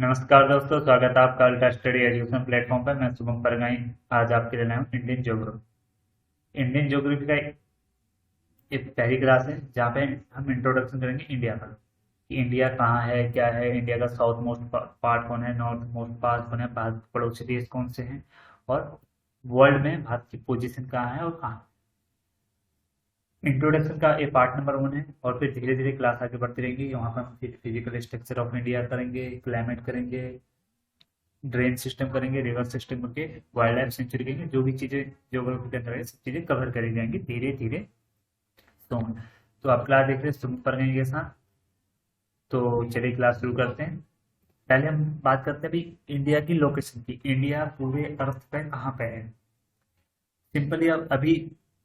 नमस्कार दोस्तों, स्वागत है आपका अल्ट्रा स्टडी एजुकेशन प्लेटफॉर्म पर। मैं शुभम परगाई आज आपके लिए लाया हूँ इंडियन ज्योग्राफी। इंडियन ज्योग्राफी का एक पहली क्लास है जहाँ पे हम इंट्रोडक्शन करेंगे इंडिया का कि इंडिया कहाँ है, क्या है, इंडिया का साउथ मोस्ट पार्ट कौन है, नॉर्थ मोस्ट पार्ट कौन है, भारत के पड़ोसी देश कौन से हैं, और वर्ल्ड में भारत की पोजीशन कहाँ है और कहाँ। इंट्रोडक्शन का ये पार्ट नंबर 1 है और फिर धीरे धीरे क्लास आगे बढ़ती रहेंगी। वहाँ पर हम फिजिकल स्ट्रक्चर ऑफ इंडिया करेंगे, क्लाइमेट करेंगे, ड्रेन सिस्टम करेंगे, रिवर सिस्टम करके, वाइल्ड लाइफ सेंचुरी करेंगे। जो भी चीजें ज्योग्राफी के अंदर है सब चीजें कवर करी जाएंगी धीरे धीरे। तो तो आप क्लास देख रहे हैं शुरू कर गए साथ। तो चलिए क्लास शुरू करते हैं। पहले हम बात करते हैं अभी इंडिया की लोकेशन की। इंडिया पूरे अर्थ पे कहाँ पे है? सिंपली अब अभी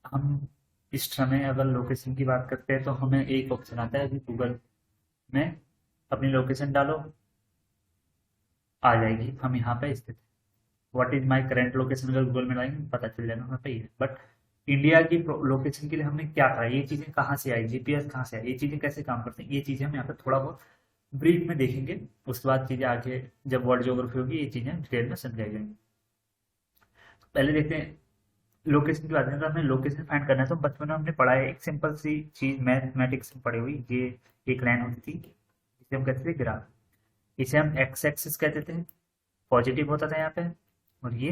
हम इस समय अगर लोकेशन की बात करते हैं तो हमें एक ऑप्शन आता है अभी गूगल में, अपनी लोकेशन डालो, आ जाएगी हम यहाँ पे स्थित। What is my current location अगर गूगल में डालेंगे पता चल जाएगा वहाँ पे ही है। बट इंडिया की लोकेशन के लिए हमने क्या करा, ये चीजें कहाँ से आई, जीपीएस कहाँ से आई, ये चीजें कैसे काम करती हैं, ये चीजें हम यहाँ पे थोड़ा बहुत ब्रीफ में देखेंगे। उसके बाद चीजें आगे जब वर्ल्ड ज्योग्राफी होगी ये चीजें डिटेल में समझाई जाएंगी। तो पहले देखते हैं लोकेशन की बात करें। तो हमें लोकेशन फाइंड करना है तो बचपन में हमने पढ़ा है एक सिंपल सी चीज, मैथमेटिक्स में पढ़ी हुई। ये एक लाइन होती थी जिसे हम कहते थे ग्राफ। इसे हम एक्स एक्सिस कहते थे, पॉजिटिव होता था यहाँ पे, और ये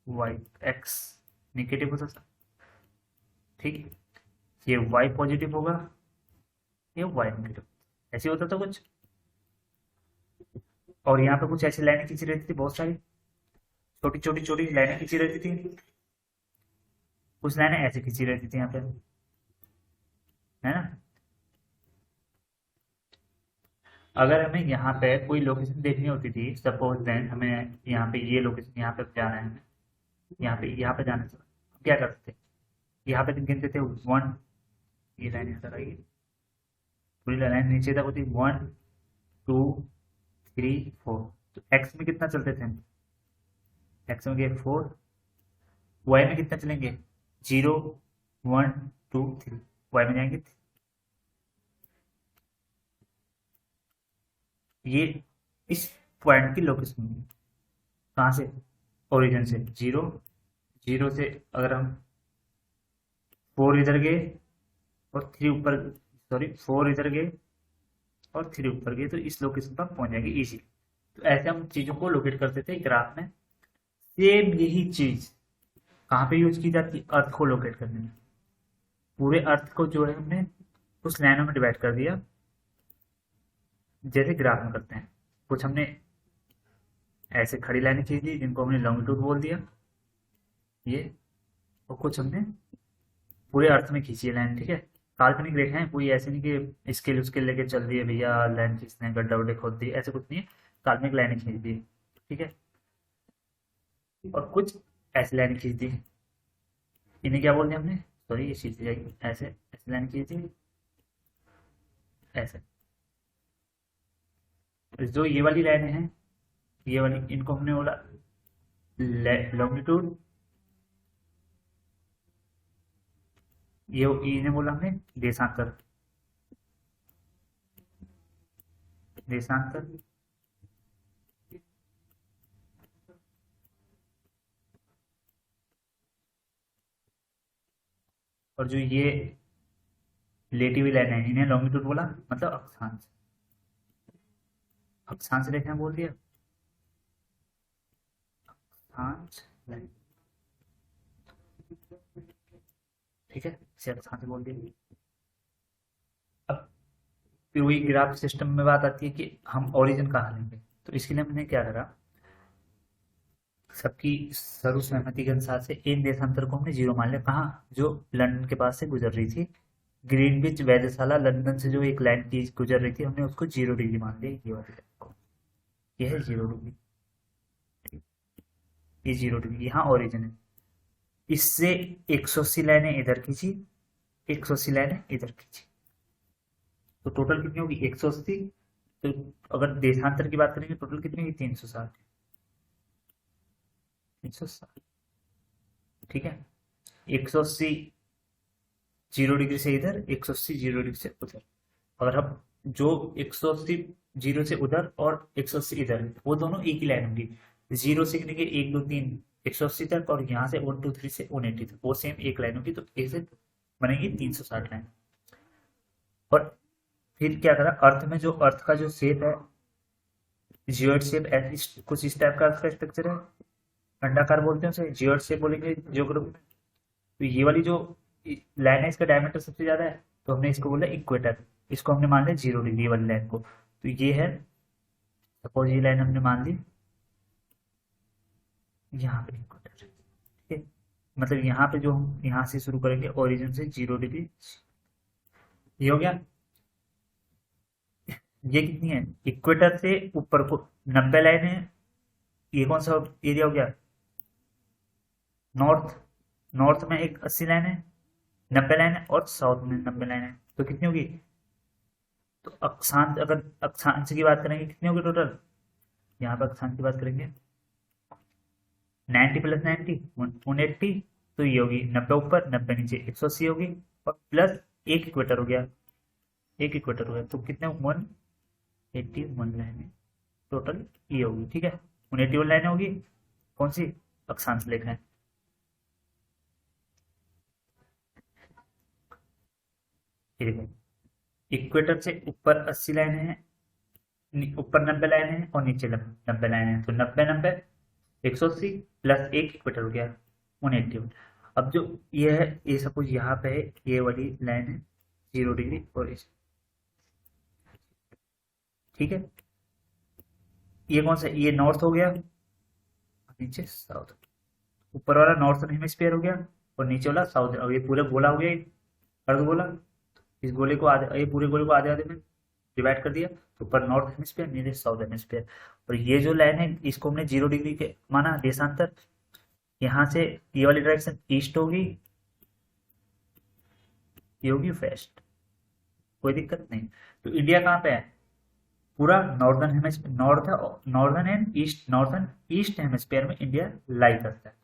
वाई एक्स निगेटिव होता था। ठीक, ये वाई पॉजिटिव होगा, ये वाई नेगेटिव, ऐसे होता था कुछ। और यहाँ पे कुछ ऐसी लाइनें खींची रहती थी, बहुत सारी छोटी छोटी छोटी लाइनें खींची रहती थी। कुछ लाइनें ऐसे खींची रहती थी यहाँ पे, है ना। अगर हमें यहाँ पे कोई लोकेशन देखनी होती थी, सपोज देन हमें यहाँ पे ये लोकेशन, यहाँ पे जाना है हमें, यहाँ पे जाना था, हम क्या करते थे? यहाँ पे गिनते थे 1, ये लाइन इधर आएगी, पूरी लाइन नीचे तक होती 1 2 3 4। तो एक्स में कितना चलते थे हम? एक्स में गए 4, वाई में कितना चलेंगे? 0 1 2 3, वाई में जाएंगे 3। ये इस पॉइंट की लोकेशन, कहाँ से? ओरिजिन से 0, 0 से अगर हम 4 इधर गए और 3 ऊपर, सॉरी 4 इधर गए और 3 ऊपर गए तो इस लोकेशन पर पहुंच जाएंगे इजी। तो ऐसे हम चीजों को लोकेट करते थे ग्राफ में। सेम यही चीज कहाँ पे यूज की जाती है? अर्थ को लोकेट करने में। पूरे अर्थ को जो है हमने कुछ लाइनों में डिवाइड कर दिया, जैसे ग्राफ में करते हैं। कुछ हमने ऐसे खड़ी लाइनें खींच दी जिनको हमने लॉन्गिट्यूड बोल दिया, ये। और कुछ हमने पूरे अर्थ में खींची है लाइन, ठीक है। काल्पनिक रेखाएं, कोई ऐसे नहीं कि स्केल उसके लेके चल दिए भैया लाइन खींचने, गड्ढा वड्ढे खोद दिए, ऐसे कुछ नहीं है। काल्पनिक लाइनें खींच दी, ठीक है। और कुछ ऐसी लाइनें खींच दी, इन्हें क्या बोल दिया हमने? सॉरी ये खींच जाएगी, ऐसे ऐसे लाइन खींच दी, ऐसे। जो ये वाली लाइनें हैं, ये वाली, इनको हमने बोला लॉन्गिट्यूड, ये इन्हें बोला हमने देशांतर। देशांतर, और जो ये लेटी हुई लाइन है इन्हें लॉन्गिट्यूड बोला, मतलब अक्षांश। अक्षांश रेखाएं बोल दिया, अक्षांश लाइन, ठीक है, इसे अक्षांश बोल दिया। अब फिर वही ग्राफ सिस्टम में बात आती है कि हम ओरिजिन कहाँ लेंगे। तो इसके लिए हमने क्या करा, सबकी सर्वसहमति के अनुसार से इन देशांतर को हमने जीरो मान लिया। कहाँ? जो लंदन के पास से गुजर रही थी, ग्रीनविच वेधशाला लंदन से जो एक लाइन की गुजर रही थी, हमने उसको 0 डिग्री मान लिया। ये वाली लाइन को, ये है 0 डिग्री, ये 0 डिग्री यहाँ ओरिजिन है। इससे 180 लाइनें इधर खींची, 180 लाइनें इधर खींची, तो टोटल कितनी होगी? 180। तो अगर देशांतर की बात करेंगे टोटल कितनी होगी? 360, 360, ठीक है। 180 0 डिग्री से इधर, 180 0 डिग्री से उधर। अगर हम जो 180 जीरो से उधर और 180 इधर, वो दोनों एक ही लाइन होंगी। जीरो से लेके 1 2 3 180 तक, और यहाँ से 1 2 3 से 180 तक वो सेम एक लाइन होगी। तो ऐसे बनेगी 360 लाइन। और फिर क्या करा, अर्थ में जो अर्थ का जो शेप है, जियोइड शेप, ऐसी कुछ इस टाइप का अर्थ का स्ट्रक्चर है, अंडाकार बोलते हैं उसे, जियोइड शेप बोलेंगे ज्योग्राफी में। तो ये वाली जो लाइन है इसका डायमीटर सबसे ज्यादा है, तो हमने इसको बोला इक्वेटर। इसको हमने मान लिया 0 डिग्री वाली लाइन को। तो ये है, सपोज ये लाइन हमने मान ली यहाँ पे इक्वेटर, ठीक है। मतलब यहाँ पे जो हम यहाँ से शुरू करेंगे ओरिजिन से 0 डिग्री, ये हो गया। ये कितनी है, इक्वेटर से ऊपर को 90 लाइन है। ये कौन सा एरिया हो गया, नॉर्थ। नॉर्थ में एक 80 लाइन है, 90 लाइन है, और साउथ में 90 लाइन है। तो कितनी होगी, तो अक्षांश, अगर अक्षांश की बात करेंगे कितनी होगी टोटल, यहाँ पर अक्षांश की बात करेंगे 90 + 90 180। तो ये होगी 90 ऊपर 90 नीचे 180 होगी, और प्लस एक इक्वेटर हो गया, एक इक्वेटर हो गया। तो कितने 181 लाइनें टोटल ये होगी, ठीक है। 181 लाइनें होगी, कौन सी, अक्षांश लेखा है। ये देखो, इक्वेटर से ऊपर 80 लाइनें हैं, ऊपर 90 लाइनें हैं, और नीचे 90 लाइनें हैं। तो 90 90 180 प्लस एक इक्वेटर हो गया 181। अब जो ये है, ये सपोज यहाँ पे है, ये वाली लाइन है 0 डिग्री, और इस, ठीक है। ये कौन सा, ये नॉर्थ हो गया, नीचे साउथ। ऊपर वाला नॉर्थन हेमिस्फीयर हो गया, और नीचे वाला साउथ। अब ये पूरा गोला हो गया, अर्ध गोला। इस गोले को आधे, ये पूरे गोले को आधे आधे में डिवाइड कर दिया। तो ऊपर नॉर्थ हेमिस्फीयर, नीचे साउथ हेमिस्फीयर। और ये जो लाइन है इसको हमने 0 डिग्री के माना देशांतर। यहाँ से ये वाली डायरेक्शन ईस्ट होगी, ये होगी वेस्ट, कोई दिक्कत नहीं। तो इंडिया कहाँ पे है, पूरा northern hemisphere, northern and east, northern east hemisphere में इंडिया लाई करता है।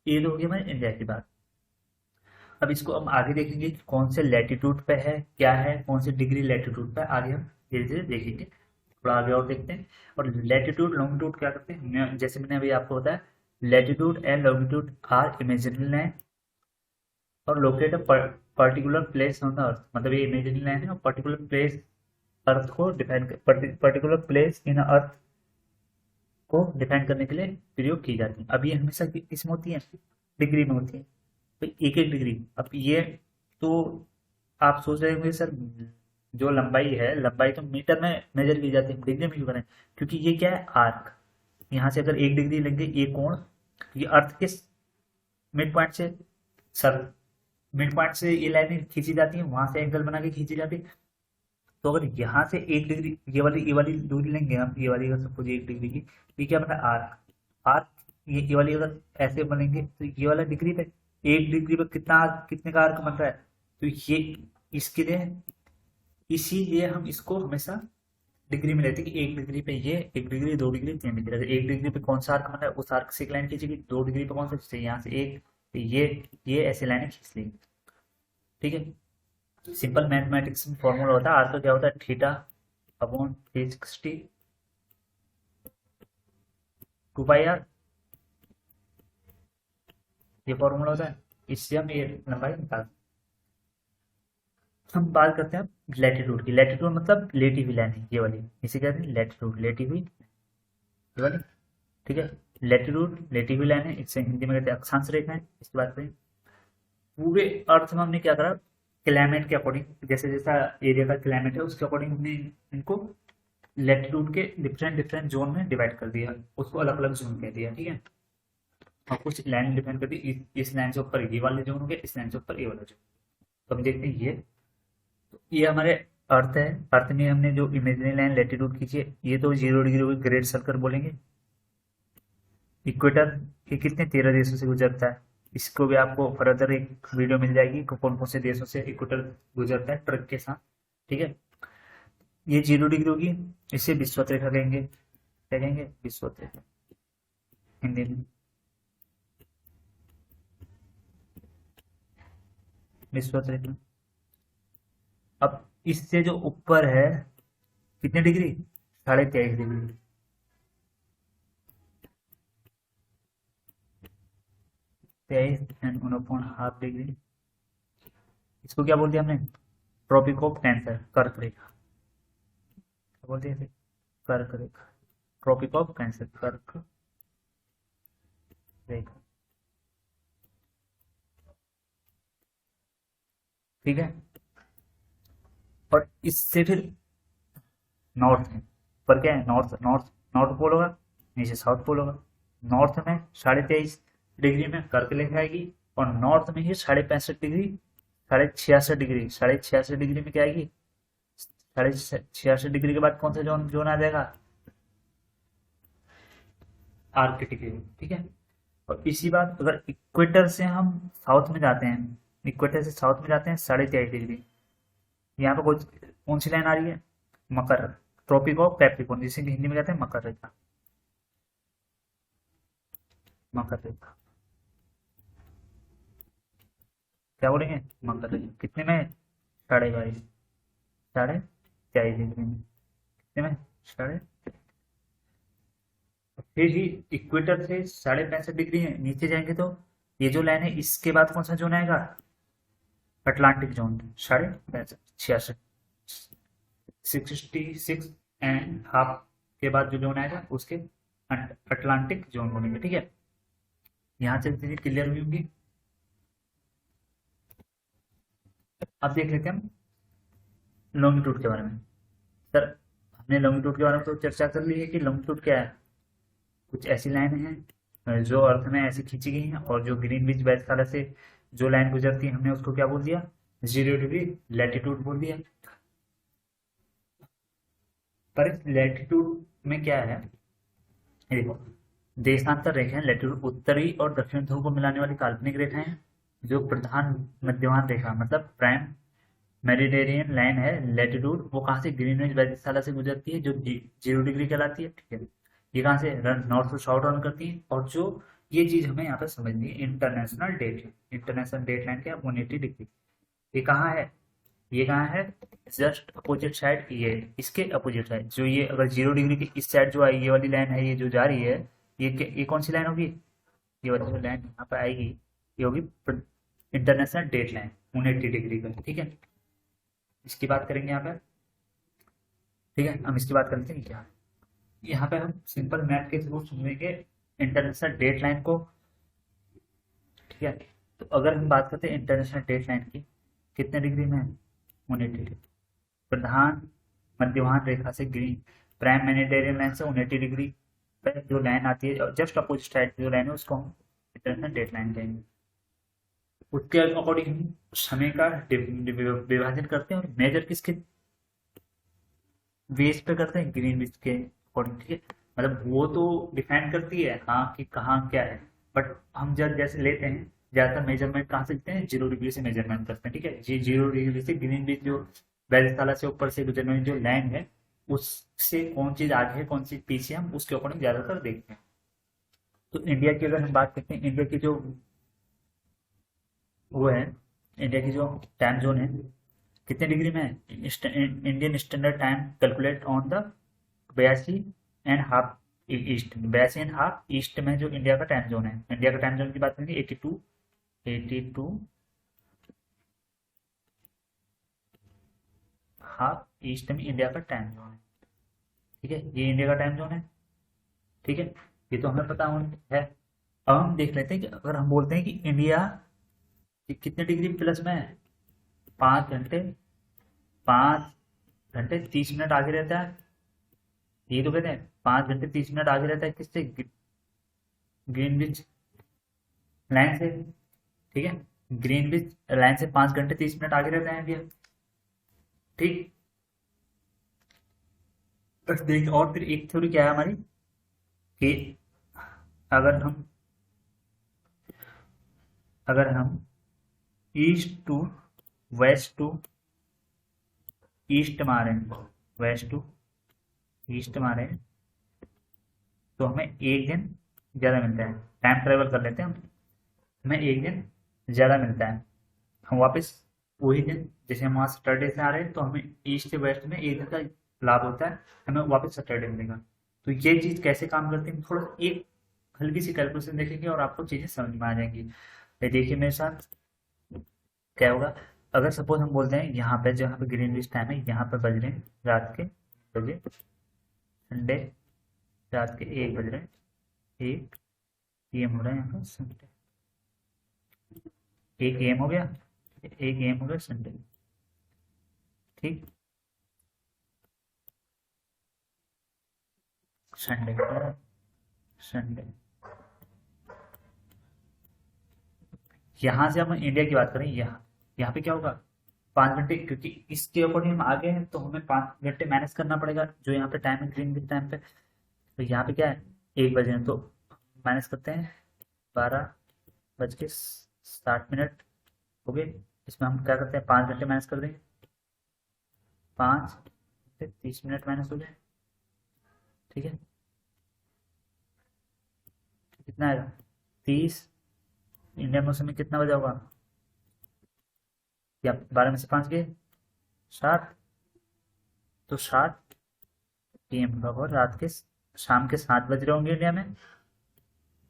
ये तो हो गई हमारी इंडिया की बात। अब इसको हम आगे देखेंगे कि कौन से लैटिट्यूड पे है, क्या है, कौन से डिग्री लैटिट्यूड पे, आगे हम धीरे धीरे देखेंगे। थोड़ा आगे और देखते हैं। और लैटिट्यूड लॉन्गिट्यूड क्या करते हैं, जैसे मैंने अभी आपको बताया, latitude and longitude are imaginary line और locate particular place on the earth. मतलब ये इमेजिनरी लाइन है, और पर्टिकुलर प्लेस अर्थ को डिफाइन, पर्टिकुलर प्लेस इन अर्थ को डिफाइन करने के लिए प्रयोग की जाती है। अब ये हमेशा किसमें होती है, डिग्री में होती है। तो एक एक डिग्री, अब ये, तो आप सोच रहे होंगे सर जो लंबाई है, लंबाई तो मीटर में मेजर की जाती है, डिग्री में क्यों करें, क्योंकि ये क्या है, आर्क। यहाँ से अगर 1 डिग्री लेंगे, ये कोण, ये अर्थ के मिड पॉइंट से, सर मिड पॉइंट से ये लाइनें खींची जाती है, वहां से एंगल बना के खींची जाती है। तो अगर यहाँ से 1 डिग्री, ये वाली दूरी लेंगे हम, ये वाली अगर सपोज 1 डिग्री की, ये क्या बना, आर्क। आर्क, ये वाली अगर ऐसे बनेंगे, तो ये वाला डिग्री पे, 1 डिग्री पे कितना, कितने का आर्क बन रहा है। तो ये इसके लिए, इसीलिए हम इसको हमेशा डिग्री में लेते हैं कि 1 डिग्री पे ये, 1 डिग्री 2 डिग्री 3 डिग्री। अगर 1 डिग्री पे कौन सा आर्क बन रहा है, उस आर्क से एक लाइन खींचेगी। 2 डिग्री पे कौन सा, जैसे यहाँ से एक, तो ये ऐसे लाइनें खींच लेंगे, ठीक है। सिंपल मैथमेटिक्स में फॉर्मूला होता है, आर का क्या होता है, थीटा अपॉन 360 2 पाई आर, ये फॉर्मूला होता है। इससे हम ये लंबाई निकाल। हम बात करते हैं लैटिट्यूड की। लैटिट्यूड मतलब लेटी हुई लाइन है, ये वाली, इसे कहते हैं लैटिट्यूड, लेटी हुई, ये वाली, ठीक है। लैटिट्यूड लेटी हुई लाइन है, इससे हिंदी में कहते हैं अक्षांश रेखा है। इसकी बात करें, पूरे अर्थ में हमने क्या करा, क्लाइमेट के अकॉर्डिंग, जैसे जैसा एरिया का क्लाइमेट है उसके अकॉर्डिंग हमने इनको लैटिट्यूड के डिफरेंट डिफरेंट जोन में डिवाइड कर दिया, उसको अलग अलग जोन कह दिया, ठीक है। और कुछ लाइन डिफाइन कर दी, इस लाइन से ऊपर ये वाले जोन हो गया, इस लाइन से ऊपर ये वाला जोन। तो हम देखते हैं ये, तो ये हमारे अर्थ है। अर्थ में हमने जो इमेजिनरी लाइन लैटिट्यूड खींची है, ये तो 0 डिग्री को ग्रेट सर्कल बोलेंगे। इक्वेटर ये कितने 13 देशों से गुजरता है, इसको भी आपको फर्दर एक वीडियो मिल जाएगी कि कौन कौन से देशों से इक्वेटर गुजरता है ट्रक के साथ, ठीक है। ये 0 डिग्री होगी, इसे विषुवत रेखा कहेंगे। क्या कहेंगे, विषुवत रेखा हिंदी में, विषुवत रेखा। अब इससे जो ऊपर है, कितने डिग्री? 23.5 डिग्री। 23 and 1.5 degree. इसको क्या बोल दिया हमने? ट्रॉपिक ऑफ कैंसर, कर्क रेखा। क्या बोल दिया इसे? कर्क रेखा। ट्रॉपिक ऑफ कैंसर, कर्क रेखा। ठीक है। और इससे फिर नॉर्थ में, पर क्या है, नॉर्थ नॉर्थ नॉर्थ पोल होगा, नीचे साउथ पोल होगा। नॉर्थ में 23.5 डिग्री में कर्क रेखा आएगी, और नॉर्थ में ही 65.5 डिग्री, 66.5 डिग्री, 66.5 डिग्री में क्या आएगी? 66.5 डिग्री के बाद कौन सा जोन जोन आ जाएगा? Arctic area. ठीक है। और इसी बात अगर इक्वेटर से हम साउथ में जाते हैं, इक्वेटर से साउथ में जाते हैं 23.5 डिग्री, यहाँ पे कौन सी लाइन आ रही है? मकर, ट्रॉपिक ऑफ कैप्रिकॉर्न, जिसे हिंदी में कहते हैं मकर रेखा। मकर रेखा, क्या बोलेंगे? मकर रेखा। कितने में? 22.5, 23.5 डिग्री में। कितने में? साढ़े। फिर ही इक्वेटर से 65.5 डिग्री नीचे जाएंगे तो ये जो लाइन है, इसके बाद कौन सा जोन आएगा? Atlantic zone. 65.5, 66, 66.5 के बाद जो जोन आएगा उसके अटलांटिक जोन बोलेंगे। ठीक है। यहाँ से चीजें क्लियर हुई होंगी। अब देख लेते हैं हम लॉन्गिट्यूड के बारे में। सर, हमने लॉन्गिट्यूड के बारे में तो चर्चा कर ली है कि लॉन्गिट्यूड क्या है। कुछ ऐसी लाइन है जो अर्थ में ऐसे खींची गई हैं, और जो ग्रीनविच बेल्ट से जो लाइन गुजरती है, हमने उसको क्या बोल दिया? 0 डिग्री लैटिट्यूड बोल दिया। पर इस लैटिट्यूड में क्या है, ये देखो, देशांतर रेखाएं लैटिट्यूड, उत्तरी और दक्षिण ध्रुव को मिलाने वाली काल्पनिक रेखाएं हैं। जो प्रधान मध्यमान रेखा मतलब प्राइम मेरिडियन लाइन है लैटिट्यूड, वो कहाँ से? ग्रीनविच वेधशाला से गुजरती है, जो 0 डिग्री कहलाती है। ठीक है। ये कहाँ से? नॉर्थ टू साउथ रन करती है। और जो ये चीज हमें यहाँ पे समझनी है, international date line. International date line क्या? 180 डिग्री। ये कहाँ है? ये कहाँ है? जस्ट अपोजिट साइड, ये इसके अपोजिट साइड, जो ये अगर 0 डिग्री की इस साइड जो आई, ये वाली लाइन है, ये जो जा रही है, ये कौन सी लाइन होगी? ये वाली जो लाइन यहाँ पे आएगी, ये होगी इंटरनेशनल डेट लाइन 180 डिग्री का। ठीक है। इसकी बात करेंगे यहाँ पे। ठीक है, हम इसकी बात करते हैं क्या। यहाँ पे हम सिंपल मैथ के थ्रू समझेंगे इंटरनेशनल डेट लाइन को। ठीक है। तो अगर हम बात करते हैं इंटरनेशनल डेट लाइन की, कितने डिग्री में है? 180 डिग्री। प्रधान मध्यमान रेखा से ग्रीन प्राइम मेरिडियन लाइन से 180 डिग्री पर जो लाइन आती है, जस्ट अपोजिट साइड जो लाइन है, उसको हम इंटरनेशनल डेट लाइन कहेंगे। उसके अकॉर्डिंग हम समय का विभाजन करते हैं, और मेजर किसके बेस पे करते हैं? ग्रीनविच के अकॉर्डिंग। ठीक है। मतलब वो तो डिफाइन करती है हाँ कि कहाँ क्या है, बट हम जब जैसे लेते हैं ज्यादातर मेजरमेंट कहाँ से लेते हैं? 0 डिग्री से मेजरमेंट करते हैं। ठीक है जी। 0 डिग्री से ग्रीनविच जो बेल्ट से ऊपर से गुजरने वाली जो लाइन है, उससे कौन चीज आगे है कौन चीज पीछे, हम उसके अकॉर्डिंग ज्यादातर देखते हैं। तो इंडिया की अगर हम बात करते हैं, इंडिया की जो वो है, इंडिया की जो टाइम जोन है, कितने डिग्री में है? Indian standard time calculate on the 82.5 east, 82.5 east में जो इंडिया का टाइम जोन है। इंडिया का टाइम जोन की बात करेंगे 82 हाफ ईस्ट में इंडिया का टाइम जोन है। ठीक है, ये इंडिया का टाइम जोन है। ठीक है, ये तो हमें पता है। अब हम देख लेते हैं कि अगर हम बोलते हैं कि इंडिया कितने डिग्री प्लस में है? 5 घंटे, 5 घंटे 30 मिनट आगे रहता है। ये तो कहते हैं 5 घंटे 30 मिनट आगे रहता है किससे? ग्रीनविच लाइन से। ठीक है, ग्रीनविच लाइन से 5 घंटे 30 मिनट आगे रहता है इंडिया। ठीक। बस देख, और फिर एक थ्योरी क्या है हमारी कि अगर हम east to west to east मारे, वेस्ट टू ईस्ट मारे, तो हमें एक दिन ज्यादा मिलता है। टाइम ट्रेवल कर लेते हैं हम, हमें एक दिन ज्यादा मिलता है। हम वापस वही दिन, जैसे हम वहां सैटरडे से आ रहे हैं, तो हमें ईस्ट से वेस्ट में एक दिन का लाभ होता है, हमें वापस सैटरडे मिलेगा। तो ये चीज कैसे काम करती है, थोड़ा एक हल्की सी कैलकुलेशन देखेंगे और आपको चीजें समझ में आ जाएंगी। ये देखिए मेरे साथ क्या होगा। अगर सपोज हम बोलते हैं यहाँ पे, जहाँ पे ग्रीन लिस्ट टाइम है, यहाँ पे बज रहे हैं रात के बजे, संडे रात के 1 बज रहे हैं, 1 PM हो रहा है यहाँ पे संडे, 1 AM हो गया, 1 AM हो गया संडे। ठीक, संडे संडे। यहाँ से हम इंडिया की बात करें, यहाँ यहाँ पे क्या होगा, 5 घंटे, क्योंकि इसके अकॉर्डिंग हम आगे हैं तो हमें 5 घंटे मैनेज करना पड़ेगा, जो यहाँ पे टाइम है ग्रीन टाइम पे। तो यहाँ पे क्या है, 1 बजे हैं, तो मैनेज करते हैं, 12:60 हो गए। इसमें हम क्या करते हैं, 5 घंटे मैनेज कर देंगे, 5 से 30 मिनट माइनस हो जाए। ठीक है, कितना आएगा, 30। इंडियन मौसम में कितना बजा होगा, या 12 में से 5 गए, 7। तो 7 PM का, और रात के शाम के 7 बज रहे होंगे इंडिया में।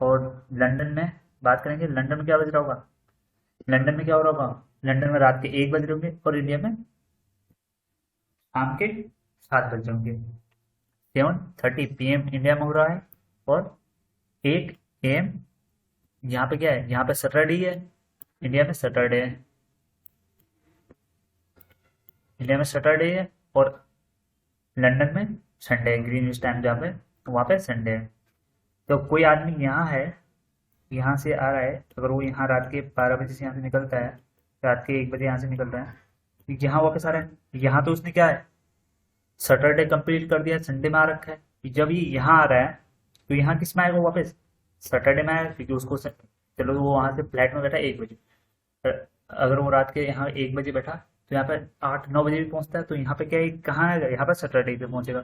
और लंदन में बात करेंगे, लंदन में क्या बज रहा होगा, लंदन में क्या हो रहा होगा, लंदन में रात के 1 बज रहे होंगे, और इंडिया में शाम के 7 बज रहे होंगे। 7:30 PM इंडिया में हो रहा है, और 8 AM यहाँ पे क्या है, यहाँ पे सैटरडे है, इंडिया में सैटरडे है, इंडिया में सैटरडे है, और लंदन में संडे है, ग्रीनविच टाइम जहाँ पे, तो वहाँ पे संडे है। तो कोई आदमी यहाँ है, यहाँ से आ रहा है, अगर वो यहाँ रात के 12 बजे से यहाँ से निकलता है, रात के 1 बजे यहाँ से निकलता है, तो यहाँ वापस आ रहा है, यहाँ तो उसने क्या है, सैटरडे कंप्लीट कर दिया, संडे में आ रखा है। जब ये यहाँ आ रहा है तो यहाँ किस में आएगा वापस, सैटरडे में आएगा, क्योंकि उसको चलो वो वहाँ से फ्लाइट में बैठा 1 बजे, अगर वो रात के यहाँ 1 बजे बैठा तो यहाँ पे 8-9 बजे भी पहुंचता है, तो यहाँ पे क्या है, कहाँ आएगा, यहाँ पर सैटरडे पे पहुंचेगा।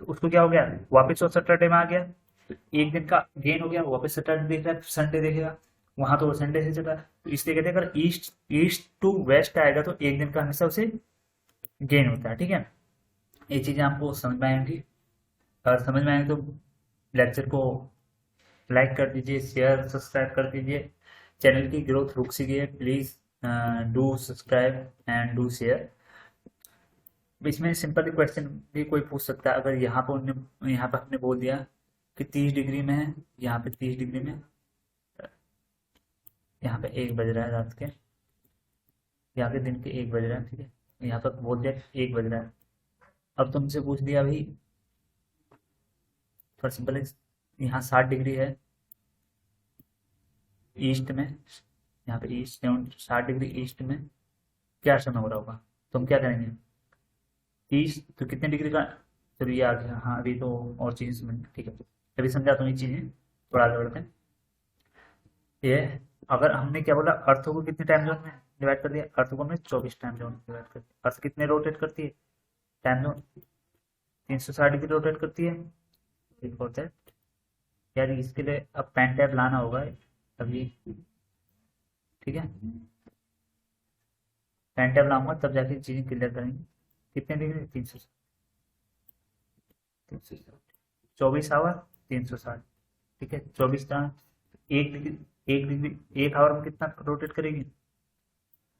तो उसको क्या हो गया, वापस वो सैटरडे में आ गया, तो एक दिन का गेन हो गया, वापस सैटरडे देख रहा है, संडे देखेगा, वहां तो वो संडे से चला। तो इसलिए कहते हैं अगर ईस्ट ईस्ट टू वेस्ट आएगा तो एक दिन का हमेशा उसे गेन होता है। ठीक है, ये चीजें आपको समझ में आएंगी। अगर समझ में आएंगे तो लेक्चर को लाइक कर दीजिए, शेयर सब्सक्राइब कर दीजिए। चैनल की ग्रोथ रुक सी गई है, please do subscribe and do share. इसमें सिंपल क्वेश्चन भी कोई पूछ सकता है, अगर यहाँ पर हमने बोल दिया कि 30 डिग्री में है, यहाँ पे 30 डिग्री में, यहाँ पे 1 बज रहा है रात के, यहाँ पे दिन के 1 बज रहा है। ठीक है, यहाँ पर बोल दिया 1 बज रहा है। अब तुमसे पूछ दिया भाई, फॉर सिंपल, यहाँ 60 डिग्री है ईस्ट में, यहाँ पे ईस्ट 60 डिग्री ईस्ट में क्या समय हो रहा होगा, तो हम क्या करेंगे, 30 तो कितने डिग्री का, चलो ये आ गया। हाँ, अभी तो और चीजें समझ, ठीक है, अभी समझाता हूँ ये चीजें थोड़ा आगे बढ़ते हैं। ये अगर हमने क्या बोला, अर्थ को कितने टाइम जोन में डिवाइड कर दिया, अर्थ को हमने 24 टाइम जोन में डिवाइड कर दिया। अर्थ कितने रोटेट करती है, टाइम जोन 360 डिग्री रोटेट करती है। एक होता है यार, इसके लिए अब पेन टैब लाना होगा अभी। ठीक है, पेन टैब लाऊंगा तब जाके चीजें क्लियर करेंगे। कितने डिग्री, 24 आवर 360। ठीक है, 24 टाइम 1 डिग्री, 1 डिग्री 1 आवर में कितना रोटेट करेगी,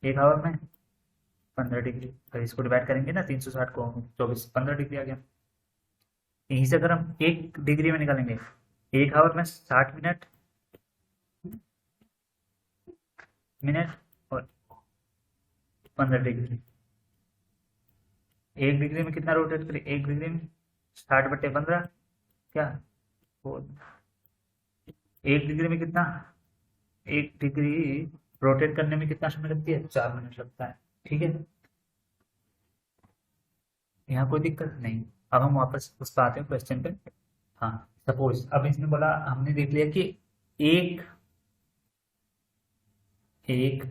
1 आवर में 15 डिग्री। अगर इसको डिवाइड करेंगे ना 360 को, 24 15 डिग्री आ गया। यहीं से अगर हम 1 डिग्री में निकालेंगे, 1 आवर में 60 मिनट मिनट और 15 डिग्री। 1 डिग्री में कितना रोटेट करें, 1 डिग्री में 60/15, क्या वो 1 डिग्री में कितना, 1 डिग्री रोटेट करने में कितना समय लगती है, 4 मिनट लगता है। ठीक है, यहाँ कोई दिक्कत नहीं। अब हम वापस उस पर आते हैं क्वेश्चन पे। हाँ, सपोज अब इसमें बोला, हमने देख लिया कि एक एक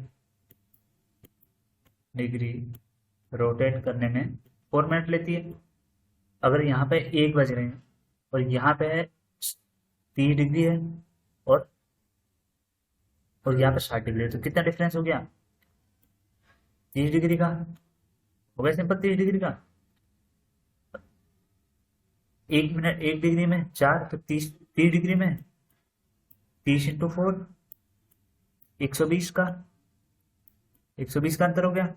डिग्री रोटेट करने में 4 मिनट लेती है। अगर यहाँ पे 1 बज रहे हैं और यहाँ पे 30 डिग्री है, और यहाँ पे 60 डिग्री है, तो कितना डिफरेंस हो गया, 30 डिग्री का हो गया, सिंपल 30 डिग्री का। 1 मिनट 1 डिग्री में 4, तो 30 डिग्री में 30 × 4, 120 का, 120 का अंतर हो गया।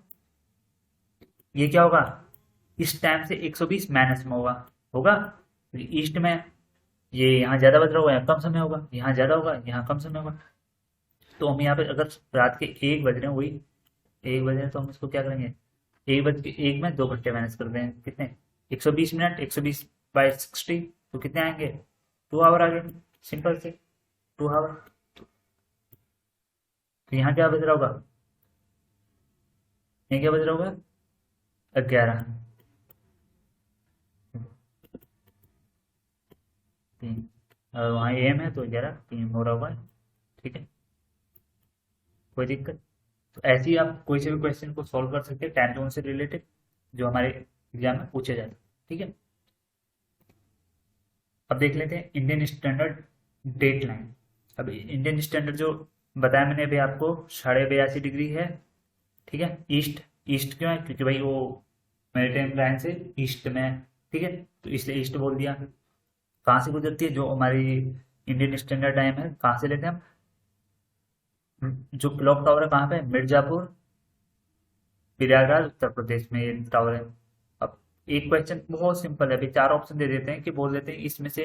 ये क्या होगा, इस टाइम से 120 माइनस में होगा, होगा ईस्ट में। ये यहाँ ज्यादा बज रहा होगा, यहाँ कम समय होगा, यहाँ ज्यादा होगा, यहाँ कम समय होगा। तो हम यहाँ पे अगर रात के 1 बज रहे हैं, वही 1 बज रहे हैं, तो हम इसको क्या करेंगे, 1 में 2 घंटे माइनस कर दें, कितने, 120 मिनट, 120/60, तो कितने आएंगे, 2 आवर आ गए, सिंपल से 2 आवर। तो यहाँ क्या बज रहा होगा, यहाँ क्या बज रहा होगा, 11, 3, और वहाँ AM है तो 11, 3 हो रहा होगा, ठीक है, कोई दिक्कत। तो ऐसे ही आप कोई से भी क्वेश्चन को सॉल्व कर सकते हैं टाइम जोन से रिलेटेड, जो हमारे एग्जाम में पूछे जाते हैं, ठीक है। अब देख लेते हैं इंडियन स्टैंडर्ड डेट लाइन। अब इंडियन स्टैंडर्ड जो बताया मैंने अभी आपको, 82.5 डिग्री है, ठीक है। ईस्ट, ईस्ट क्यों है, क्योंकि भाई वो मेरिटाइम लाइन से ईस्ट में है, ठीक है, तो इसलिए ईस्ट बोल दिया। कहाँ से गुजरती है, जो हमारी इंडियन स्टैंडर्ड टाइम है, कहाँ से लेते हैं हम, जो क्लॉक टावर है कहाँ पे, मिर्जापुर, प्रयागराज, उत्तर प्रदेश में ये टावर है। अब एक क्वेश्चन बहुत सिंपल है, अभी 4 ऑप्शन दे देते हैं कि बोल देते हैं इसमें से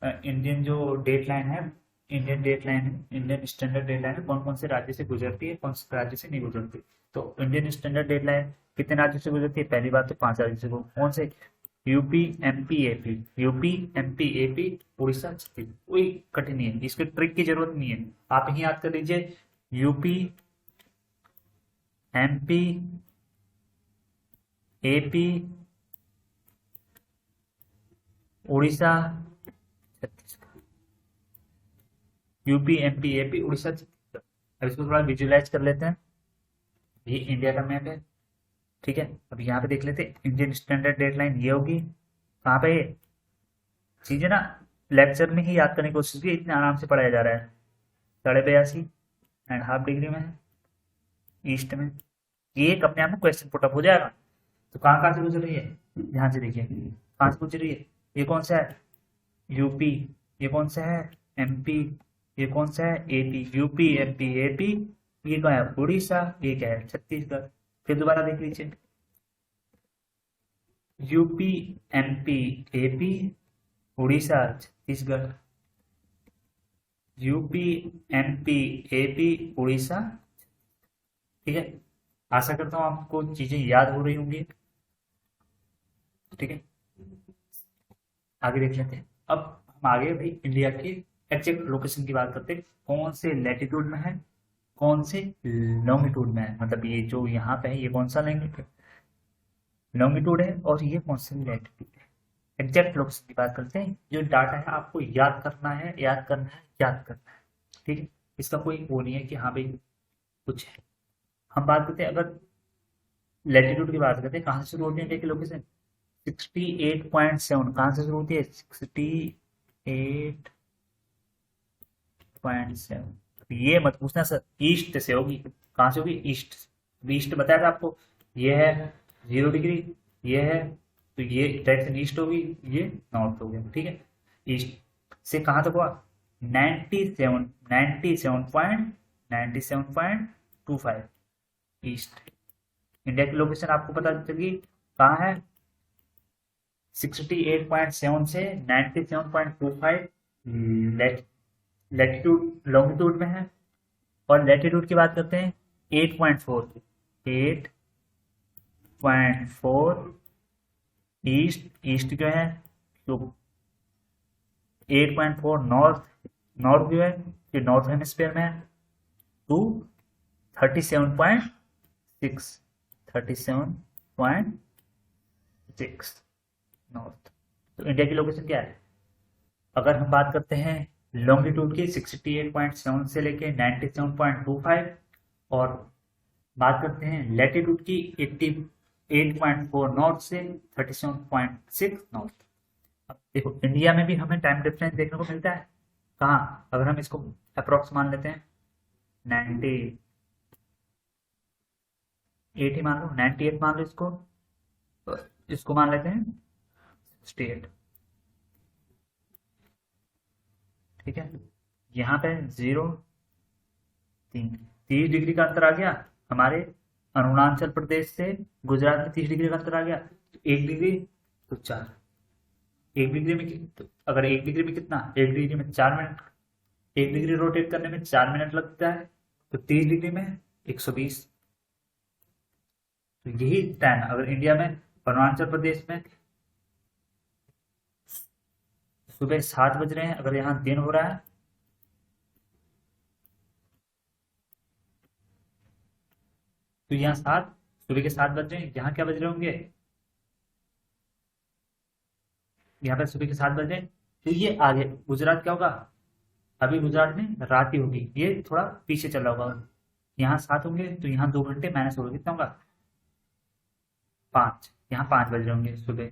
इंडियन जो डेट लाइन है, इंडियन डेट लाइन है, इंडियन स्टैंडर्ड डेट लाइन है, कौन कौन से राज्य से गुजरती है, कौन से राज्य से नहीं गुजरती। तो इंडियन स्टैंडर्ड डेट लाइन कितने राज्यों से गुजरती है, पहली बात तो 5 राज्यों से, कौन से, UP, MP, AP, UP, MP, AP, Orissa, Chhattisgarh. कोई कठिन नहीं है, इसके ट्रिक की जरूरत नहीं है, आप ही याद कर लीजिए, UP, MP, AP, Orissa, Chhattisgarh, UP, MP, AP, Orissa, Chhattisgarh. अब इसको थोड़ा विजुअलाइज कर लेते हैं, ये इंडिया का मैप है, ठीक है। अब यहाँ पे देख लेते हैं इंडियन स्टैंडर्ड डेट लाइन, ये होगी कहाँ पे, ये चीजें ना लेक्चर में ही याद करने की कोशिश की, इतने आराम से पढ़ाया जा रहा है। 82.5 डिग्री में है, ईस्ट में। ये एक अपने आप में क्वेश्चन पुटअप हो जाएगा। तो कहाँ कहाँ से गुजर रही है, ध्यान से देखिए, कहाँ से गुजर रही है, ये कौन सा है, यूपी, ये कौन सा है, एमपी, ये कौन सा है, एपी, यूपी, एमपी, एपी, ये क्या है, उड़ीसा, ये क्या है, छत्तीसगढ़। फिर दोबारा देख लीजिए, UP, MP, AP, Orissa, Chhattisgarh, UP, MP, AP, Orissa, ठीक है। आशा करता हूँ आपको चीजें याद हो रही होंगी, ठीक है। आगे देख लेते हैं। अब हम आगे भाई इंडिया की एग्जैक्ट लोकेशन की बात करते हैं, कौन से लैटिट्यूड में है, कौन से लॉन्गिट्यूड में है, मतलब ये जो यहाँ पे है ये कौन सा लॉन्गिट्यूड है, और ये कौन सा लैटिट्यूड है। एग्जैक्ट लोकेशन की बात करते हैं, जो डाटा है आपको याद करना है, याद करना है, याद करना है, ठीक है। इसका कोई वो नहीं है कि हाँ भाई कुछ है। हम बात करते हैं, अगर लैटिट्यूड की बात करते हैं, कहाँ से शुरू होती है इंडिया की लोकेशन, 68.7, कहाँ से शुरू होती है, 68.7। ये मत पूछना सर, ईस्ट से होगी, कहाँ से होगी, ईस्ट। ईस्ट बताया था आपको, ये है 0 डिग्री, ये है, तो ये डायरेक्शन ईस्ट होगी, ये नॉर्थ हो गया, ठीक है। ईस्ट से कहाँ तक हुआ, 97.25 ईस्ट। इंडिया की लोकेशन आपको पता चली कहाँ है, 68.7 से 97.25 लैटिट्यूड लॉन्गिट्यूड में है। और लैटिट्यूड की बात करते हैं, 8.4, 8.4 ईस्ट, ईस्ट जो है, तो 8.4 नॉर्थ, नॉर्थ जो है ये नॉर्थ हेमिस्फीयर में है, टू 37.6, 37.6 नॉर्थ। तो इंडिया की लोकेशन क्या है, अगर हम बात करते हैं लॉन्गिट्यूड की 68.7 से लेके 97.25, और बात करते हैं लैटिट्यूड की 88.4 नॉर्थ से 37.6 नॉर्थ। अब देखो इंडिया में भी हमें टाइम डिफरेंस देखने को मिलता है, कहाँ, अगर हम इसको अप्रोक्स मान लेते हैं 98 ही मान लो, 98 मान लो इसको, तो इसको मान लेते हैं 68, ठीक है, यहाँ पे 0, 3, 30 डिग्री का अंतर आ गया हमारे अरुणाचल प्रदेश से गुजरात में। 30 डिग्री का अंतर आ गया, तो 1 डिग्री, तो 4। 1 डिग्री में तो अगर 1 डिग्री में कितना, 1 डिग्री में 4 मिनट, 1 डिग्री रोटेट करने में 4 मिनट लगता है, तो 30 डिग्री में 120। तो यही टाइम अगर इंडिया में अरुणाचल प्रदेश में सुबह 7 बज रहे हैं, अगर यहाँ दिन हो रहा है, तो यहाँ सुबह के 7 बज रहे हैं, यहाँ क्या बज रहे होंगे, यहाँ पे सुबह के 7 बज रहे हैं, तो ये आगे गुजरात क्या होगा, अभी गुजरात में रात ही होगी, ये थोड़ा पीछे चला होगा। यहाँ 7 होंगे तो यहाँ 2 घंटे माइनस होगा, कितना होगा, 5। यहाँ 5 बज रहे होंगे सुबह,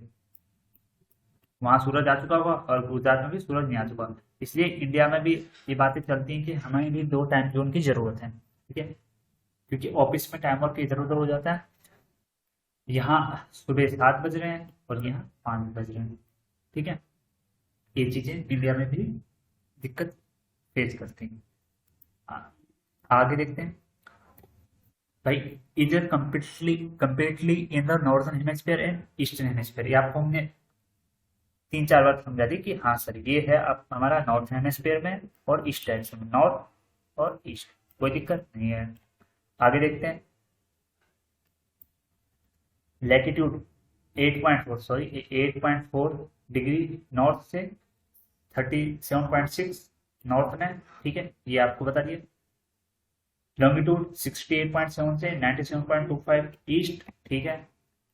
वहां सूरज आ चुका होगा और गुजरात में भी सूरज नहीं आ चुका। इसलिए इंडिया में भी ये बातें चलती हैं कि हमें भी 2 टाइम जोन की जरूरत है, ठीक है, क्योंकि ऑफिस में टाइम वर्क इधर उधर हो जाता है। यहाँ सुबह 7 बज रहे हैं और यहाँ 5 बज रहे हैं, ठीक है। ये चीजें इंडिया में भी दिक्कत फेस करती हैं। आगे देखते हैं भाई, इधर completely in the northern hemisphere and eastern hemisphere. ये आपको हमने 3-4 बार समझा दी कि हाँ सर ये है अब हमारा नॉर्थ हेमिस्फीयर में और ईस्ट डायरेक्शन में, नॉर्थ और ईस्ट, कोई दिक्कत नहीं है। आगे देखते हैं, लैटिट्यूड 8.4 डिग्री नॉर्थ से 37.6 नॉर्थ में, ठीक है, ये आपको बता दिया। लॉन्गिट्यूड 68.7 से 97.25 ईस्ट, ठीक है,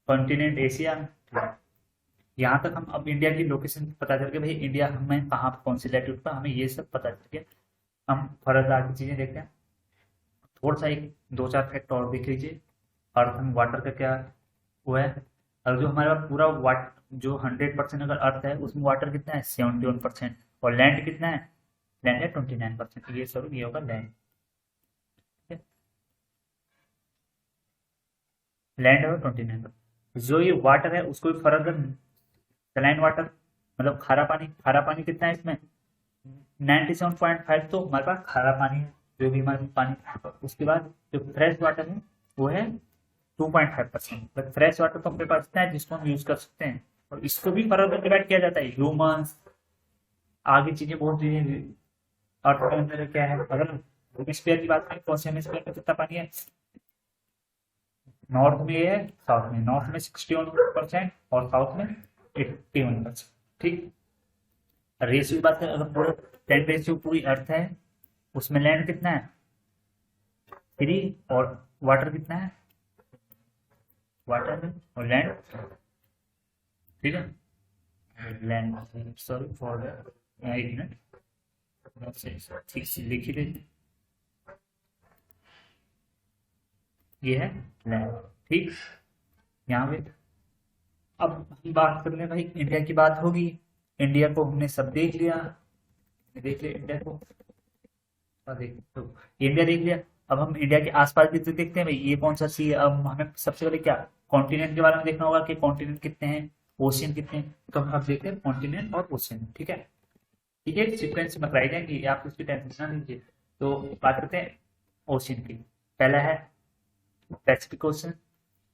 कॉन्टिनेंट एशिया। यहाँ तक हम अब इंडिया की लोकेशन पता करके भाई इंडिया हमें कहाँ पर, कौन सी लैटिट्यूड पर, हमें ये सब पता करके हम फर्दर आगे चीजें देखते हैं। थोड़ा सा एक 2-4 फैक्ट और देख लीजिए। अर्थ में वाटर का क्या वो है, और जो हमारे पास पूरा वाट जो 100% अगर अर्थ है उसमें वाटर कितना है 71%, और लैंड कितना है, लैंड है 29%। ये सॉरी ये होगा लैंड, लैंड है 29%। जो ये वाटर है उसको भी फर्क कर, सलाइन वाटर मतलब खारा पानी कितना है इसमें 97.5, तो हमारे पास खारा पानी है जो भी हमारे पानी। उसके बाद जो फ्रेश वाटर है वो है 2.5%। बट फ्रेश वाटर तो अपने पास इतना है जिसको हम यूज कर सकते हैं, और इसको भी फर्दर डिवाइड किया जाता है ह्यूमंस, आगे चीजें बहुत चीजें। अर्थ के अंदर क्या है, अगर हेमिस्फीयर की बात करें कौन से हेमिस्फीयर में कितना पानी है, नॉर्थ में ये है, साउथ में, नॉर्थ में 61% और साउथ में 81%, ठीक। रेशियो की बात करें, अगर पूरा 10 रेशियो पूरी अर्थ है, उसमें लैंड कितना है 3 और वाटर कितना है, वाटर और लैंड, ठीक है, लैंड सॉरी फॉर एक मिनट ठीक से लिख ही देते, ये है लैंड, ठीक। यहाँ पे अब हम बात कर ले भाई, इंडिया की बात होगी, इंडिया को हमने सब देख लिया, देख लिया इंडिया को, देख तो इंडिया देख लिया। अब हम इंडिया के आसपास भी तो देखते हैं भाई, ये कौन सा सी है। अब हमें सबसे पहले क्या कॉन्टिनेंट के बारे में देखना होगा कि कॉन्टिनेंट कितने हैं, ओशियन कितने हैं। तो हम अब देखते हैं कॉन्टिनेंट और ओशियन, ठीक है, ठीक है, सीक्वेंस में कराई जाएंगी, आप उसकी टेंशन ना लीजिए। तो बात करते हैं ओशियन की। पहला है पैसिफिक ओशन,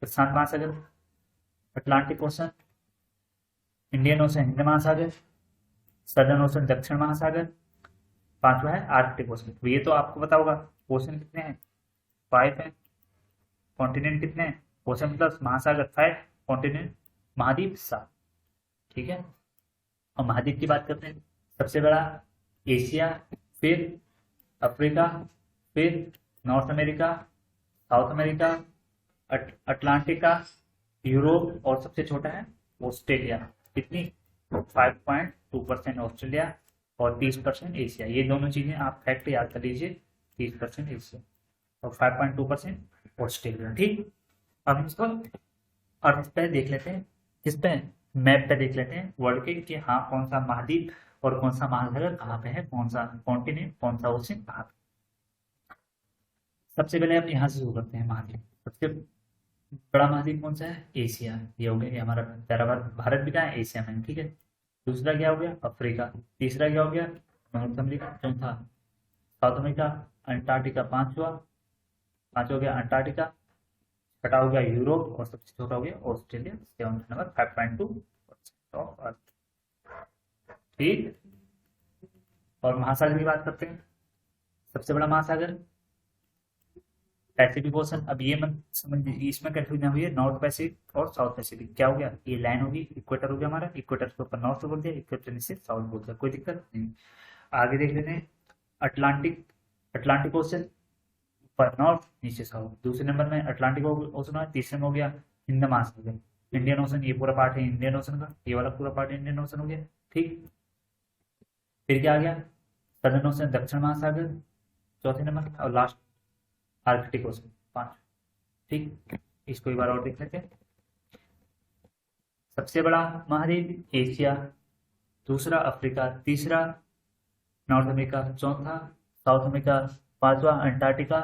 प्रशांत महासागर, Atlantic ocean, Indian ocean Hind महासागर, सदर्न ओशन दक्षिण महासागर, 5वां है आर्कटिक ओशन। तो ये तो आपको पता होगा। ओशन कितने हैं 5 है, कॉन्टिनेंट कितने हैं, ओशन प्लस महासागर 5, कॉन्टिनेंट महाद्वीप 7, ठीक है। और महाद्वीप की बात करते हैं, सबसे बड़ा एशिया, फिर अफ्रीका, फिर north America, south America, Atlantica, Europe, और सबसे छोटा है ऑस्ट्रेलिया। कितनी 5.2% ऑस्ट्रेलिया और 30% एशिया। ये दोनों चीजें आप फैक्ट याद कर लीजिए, 30% एशिया और 5.2% ऑस्ट्रेलिया, ठीक। अब हम इसको अर्थ पे देख लेते हैं, किस पे, मैप पे देख लेते हैं वर्ल्ड के कि हाँ कौन सा महाद्वीप और कौन सा महासागर कहाँ पे है, कौन सा कॉन्टिनेंट कौन सा ओशन कहाँ पे। सबसे पहले हम यहाँ से शुरू करते हैं महाद्वीप। सबसे बड़ा महाद्वीप कौन सा है, एशिया, ये हो गया, ये हमारा प्यारा भारत भी कहाँ है, एशिया में, ठीक है। दूसरा क्या हो गया अफ्रीका, तीसरा क्या हो गया नॉर्थ अमेरिका चौथा, साउथ अमेरिका, अंटार्कटिका पांचवा, पांचवा हो गया अंटार्कटिका, छठा हो गया यूरोप और सबसे छोटा हो गया Australia, seven number 5.2% of earth. ठीक। और महासागर की बात करते हैं। सबसे बड़ा महासागर पैसिफिक ओशन। अब ये मत समझिए, इसमें कंफ्यूजन हुई है नॉर्थ पैसिफिक और साउथ पैसिफिक। क्या हो गया, ये लाइन होगी, इक्वेटर हो गया हमारा, इक्वेटर के ऊपर नॉर्थ बोल दिया, इक्वेटर नीचे साउथ बोल दिया, कोई दिक्कत नहीं। आगे देख लेते हैं अटलांटिक, अटलांटिक ओशन ऊपर नॉर्थ नीचे साउथ। दूसरे नंबर में अटलांटिक ओशन है, तीसरे में हो गया हिंद महासागर, इंडियन ओशन, ये पूरा पार्ट है इंडियन ओशन का, ये वाला पूरा पार्ट इंडियन ओशन हो गया। ठीक। फिर क्या आ गया, सदर्न ओशन दक्षिण महासागर चौथे नंबर, और लास्ट आर्कटिक ओशन पांच। ठीक। इसको एक बार और देख लेते हैं। सबसे बड़ा महाद्वीप एशिया, दूसरा अफ्रीका, तीसरा नॉर्थ अमेरिका, चौथा साउथ अमेरिका, पांचवा अंटार्कटिका,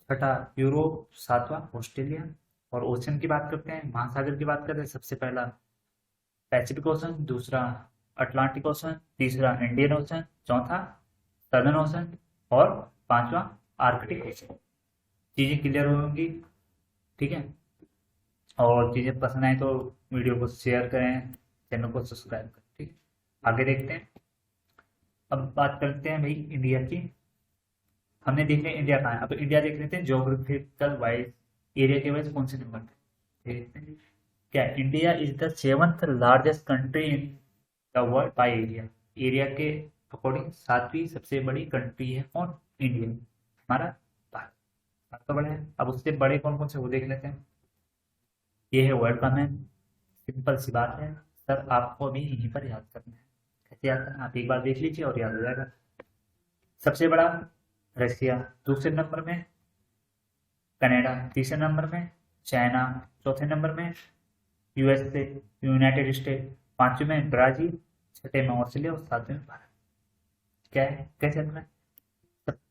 छठा यूरोप, सातवां ऑस्ट्रेलिया। और ओशन की बात करते हैं, महासागर की बात करते हैं। सबसे पहला पैसिफिक ओशन, दूसरा अटलांटिक ओशन, तीसरा इंडियन ओशन, चौथा सदर्न ओशन और पांचवा आर्कटिक ओशन। चीजें क्लियर होंगी। ठीक है। और चीजें पसंद आए तो वीडियो को शेयर करें, चैनल को सब्सक्राइब करें। ठीक। आगे देखते हैं। अब बात करते हैं भाई इंडिया की। हमने देख लिया इंडिया कहाँ है, अब इंडिया देख लेते हैं ज्योग्राफिकल वाइज, एरिया के वाइज कौन से नंबर पे देखते हैं। क्या, India is the seventh largest country in the world by area. Area के अकॉर्डिंग सातवीं सबसे बड़ी कंट्री है कौन, इंडिया, हमारा भारत, भारत तो बड़ा है। अब उससे बड़े कौन कौन से वो देख लेते हैं। ये है वर्ल्ड का मैप, सिंपल सी बात है सर, आपको अभी यहीं पर याद करना है। कैसे याद करना, आप एक बार देख लीजिए और याद हो जाएगा। सबसे बड़ा रशिया, दूसरे नंबर में कनाडा, तीसरे नंबर में चाइना, चौथे नंबर में यूएसए यूनाइटेड स्टेट, पांचवें में ब्राजील, छठे में ऑस्ट्रेलिया और सातवें में भारत। क्या है, कैसे रखना है,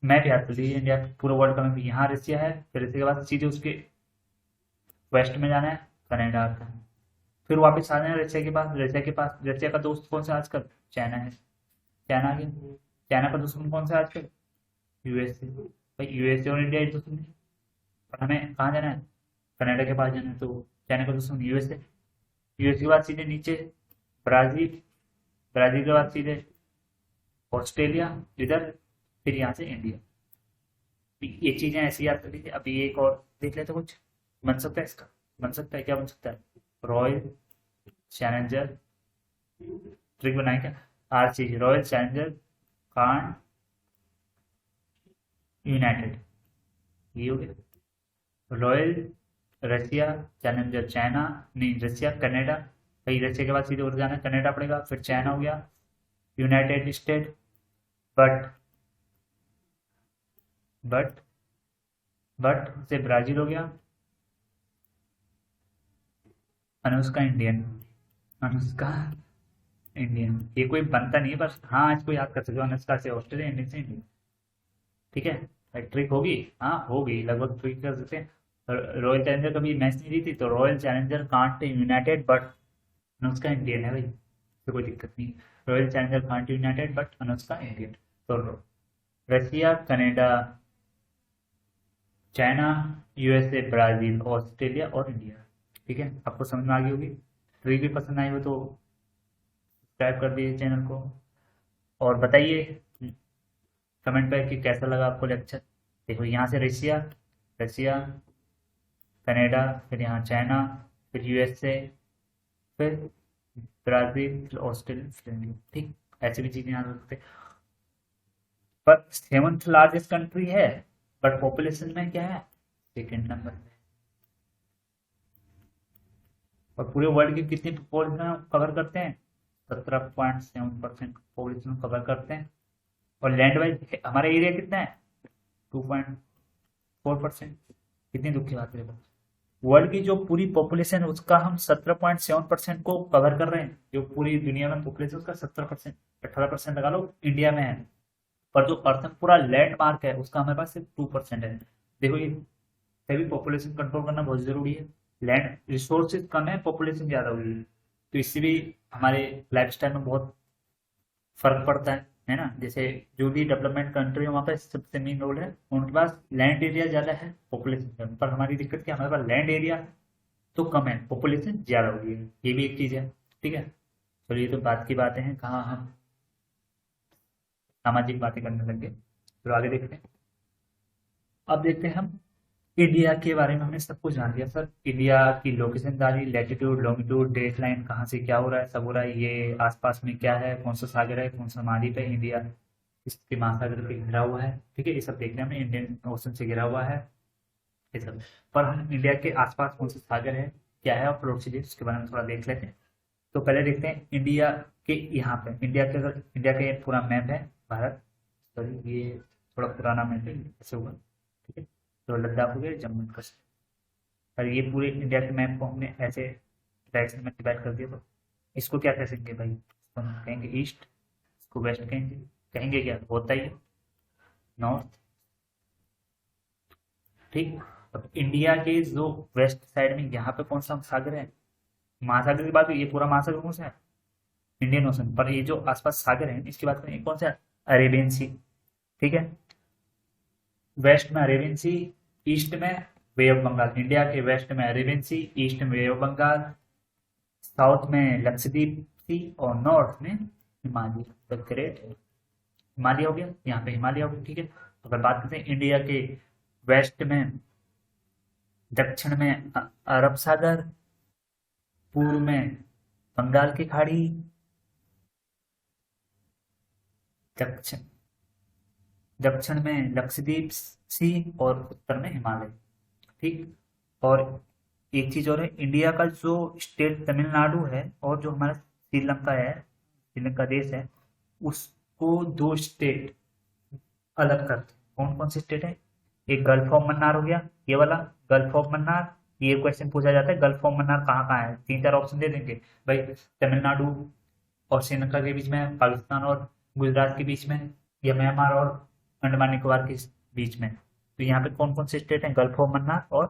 मैप याद कर लीजिए इंडिया पूरा वर्ल्ड का मैप। यहाँ रशिया है, फिर रशिया के बाद सीधे उसके वेस्ट में जाना है, कनाडा आता है, फिर वापस आ जाना है रशिया के पास। रशिया के पास, रशिया का दोस्त कौन सा आजकल, चाइना है, चाइना आ गया। चाइना का दुश्मन कौन सा आजकल, यूएसए। भाई यूएसए और इंडिया एक दुश्मन है, और हमें कहाँ जाना है, कनाडा के पास जाना है, तो चाइना का दुश्मन यूएसए। यूएसए के बाद सीधे नीचे ब्राजील, ब्राजील के बाद सीधे ऑस्ट्रेलिया इधर, फिर यहाँ से इंडिया। ये चीजें ऐसी याद कर लीजिए। अभी एक और देख लेते कुछ बन सकता है इसका, बन सकता है, क्या बन सकता है, रॉयल चैलेंजर, ट्रिक बनाए क्या, आरसीबी, रॉयल चैलेंजर कान यूनाइटेड, ये हो गया। रॉयल रशिया चैलेंजर चाइना, नहीं रशिया कनाडा, भाई रशिया के बाद सीधे उधर जाना है, कनाडा पड़ेगा, फिर चाइना हो गया, United state, but but but से ब्राजील हो गया, अनुष्का इंडियन, अनुष्का इंडियन, ये कोई बनता नहीं है, बस हाँ इसको याद कर सकते हो, अनुष्का से ऑस्ट्रेलिया, इंडियन से इंडियन। ठीक है, ट्रिक होगी, हाँ होगी लगभग, ट्रिक कर सकते हैं। रॉयल चैलेंजर कभी मैच नहीं जीती, तो Royal Challenger can't united but Anushka Indian है भाई, तो कोई दिक्कत नहीं। Royal Challenger can't united but Anushka Indian. तो Russia Canada China USA Brazil Australia और इंडिया। ठीक है, आपको समझ में आ गई होगी। ट्रिक भी पसंद आई हो तो सब्सक्राइब कर दीजिए चैनल को, और बताइए कमेंट पे कि कैसा लगा आपको लेक्चर। देखो यहाँ से रशिया, रशिया कनाडा, फिर यहाँ चाइना, फिर यूएसए, फिर ब्राजील, फिर ऑस्ट्रेलिया, फिर इंडिया। ठीक, ऐसी भी चीजें याद रखते। पर सेवंथ लार्जेस्ट कंट्री है, बट पॉपुलेशन में क्या है, सेकेंड नंबर पे। और पूरे वर्ल्ड की कितनी पॉपुलेशन कवर करते हैं, 17.7% पॉपुलेशन कवर करते हैं। और लैंड वाइज हमारा एरिया कितना है, 2.4%। कितनी दुख की बात है, वर्ल्ड की जो पूरी पॉपुलेशन है उसका हम 17.7% को कवर कर रहे हैं। जो पूरी दुनिया में पॉपुलेशन उसका 17%, 18% लगा लो इंडिया में है, पर जो अर्थ में पूरा लैंड मार्क है उसका हमारे पास सिर्फ 2% है। देखो ये तभी पॉपुलेशन कंट्रोल करना बहुत जरूरी है। लैंड रिसोर्सेज कम है, पॉपुलेशन ज्यादा हुई है, तो इससे भी हमारे लाइफस्टाइल में बहुत फर्क पड़ता है। है ना। जैसे जो भी डेवलपमेंट कंट्री है वहाँ पे सबसे मेन रोल है, उनके पास लैंड एरिया ज़्यादा है, पॉपुलेशन कम। पर हमारी दिक्कत क्या, हमारे पास लैंड एरिया तो कम है, पॉपुलेशन ज़्यादा हो गई है, ये भी एक चीज़ है। ठीक है, चलिए ये तो बात की बातें हैं, कहाँ हम सामाजिक बातें करने लग गए। तो आगे देखते हैं। अब देखते हैं हम इंडिया के बारे में, हमने सब कुछ जान लिया सर। इंडिया की लोकेशन जानी, लैटिट्यूड लॉन्गिट्यूड डेट लाइन, कहाँ से क्या हो रहा है, सब हो रहा है। ये आसपास में क्या है, कौन सा सागर है, कौन सा महाद्वीप है, इंडिया किसके महासागर पे घिरा हुआ है, ठीक है, ये सब देखने में। इंडियन ओशन से घिरा हुआ है ये सब। पर हम इंडिया के आसपास कौन सा सागर है, क्या है, और पड़ोसी देश, उसके बारे में थोड़ा देख लेते हैं। तो पहले देखते हैं इंडिया के, यहाँ पे इंडिया के, अगर इंडिया का ये पूरा मैप है भारत, सॉरी ये थोड़ा पुराना मैप है, ऐसे होगा, ठीक है। तो लद्दाख हो गया, जम्मू एंड कश्मीर, और ये पूरे इंडिया के मैप को हमने ऐसे डायरेक्शन में डिवाइड कर दिया। तो इसको क्या कह सकते भाई, इसको हम कहेंगे ईस्ट, इसको वेस्ट कहेंगे, कहेंगे क्या होता ही नॉर्थ, ठीक। अब इंडिया के जो वेस्ट साइड में यहाँ पे कौन सा सागर है, महासागर की बात हुई, ये पूरा महासागर कौन सा है, इंडियन ओशन। पर ये जो आसपास सागर है इसकी बात करें, ये कौन सा है, अरेबियन सी, ठीक है। वेस्ट में अरेबियन सी, ईस्ट में वे ऑफ बंगाल। इंडिया के वेस्ट में अरेबियन सी, ईस्ट में वे ऑफ बंगाल, साउथ में लक्षद्वीप सी, और नॉर्थ में हिमालय, द ग्रेट हिमालय हो गया, यहाँ पे हिमालय हो गया, ठीक है। अगर बात करते हैं इंडिया के वेस्ट में, दक्षिण में अरब सागर, पूर्व में बंगाल की खाड़ी, दक्षिण दक्षिण में लक्षद्वीप सी, और उत्तर में हिमालय, ठीक। और एक चीज और है, इंडिया का जो स्टेट तमिलनाडु है और जो हमारा श्रीलंका है, श्रीलंका देश है, उसको दो स्टेट अलग करते हैं। कौन कौन से स्टेट है, एक गल्फ ऑफ मन्नार हो गया, ये वाला गल्फ ऑफ मन्नार। ये क्वेश्चन पूछा जाता है, गल्फ ऑफ मन्नार कहाँ कहाँ है, तीन चार ऑप्शन दे देंगे भाई, तमिलनाडु और श्रीलंका के बीच में, पाकिस्तान और गुजरात के बीच में, या म्यांमार और अंडमान निकोबार के बीच में। तो यहाँ पे कौन कौन से स्टेट हैं, गल्फ ऑफ मन्नार और